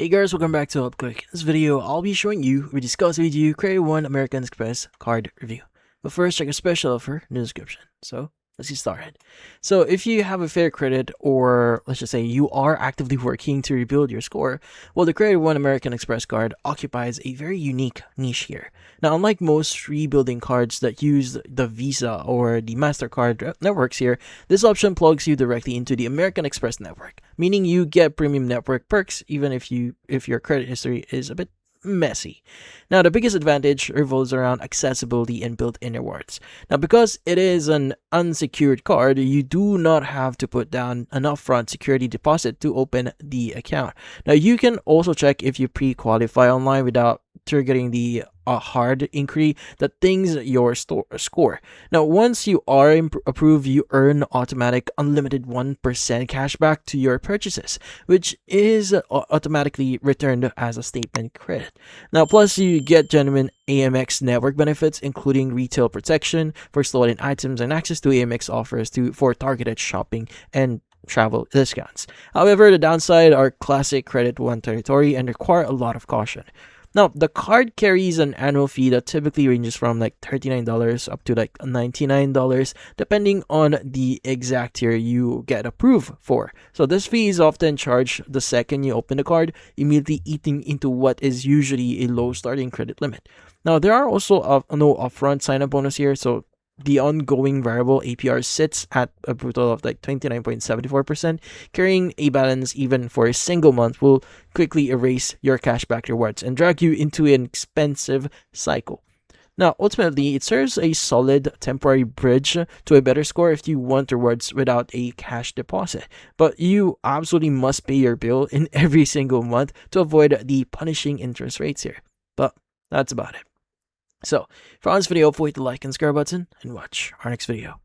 Hey guys, welcome back to Help Quick. In this video, I'll be showing you or discuss with you Credit One American Express card review. But first, check a special offer in the description. So let's get started. So if you have a fair credit, or let's just say you are actively working to rebuild your score, well, the Credit One American Express card occupies a very unique niche here. Now, unlike most rebuilding cards that use the Visa or the MasterCard networks here, this option plugs you directly into the American Express network, meaning you get premium network perks even if your credit history is a bit messy. Now, the biggest advantage revolves around accessibility and built-in rewards. Now, because it is an unsecured card, you do not have to put down an upfront security deposit to open the account. Now, you can also check if you pre-qualify online without triggering the hard inquiry that things your score. Now, once you are approved, you earn automatic unlimited 1% cashback to your purchases, which is automatically returned as a statement credit. Now, plus you get genuine Amex network benefits, including retail protection for stolen items and access to Amex offers for targeted shopping and travel discounts. However, the downside are classic Credit One territory and require a lot of caution. Now, the card carries an annual fee that typically ranges from like $39 up to like $99, depending on the exact tier you get approved for. So this fee is often charged the second you open the card, immediately eating into what is usually a low starting credit limit. Now, there are also no upfront sign-up bonus here, so the ongoing variable APR sits at a brutal of like 29.74%. Carrying a balance even for a single month will quickly erase your cashback rewards and drag you into an expensive cycle. Now, ultimately, it serves a solid temporary bridge to a better score if you want rewards without a cash deposit. But you absolutely must pay your bill in every single month to avoid the punishing interest rates here. But that's about it. So, if you found this video, hit the like and subscribe button and watch our next video.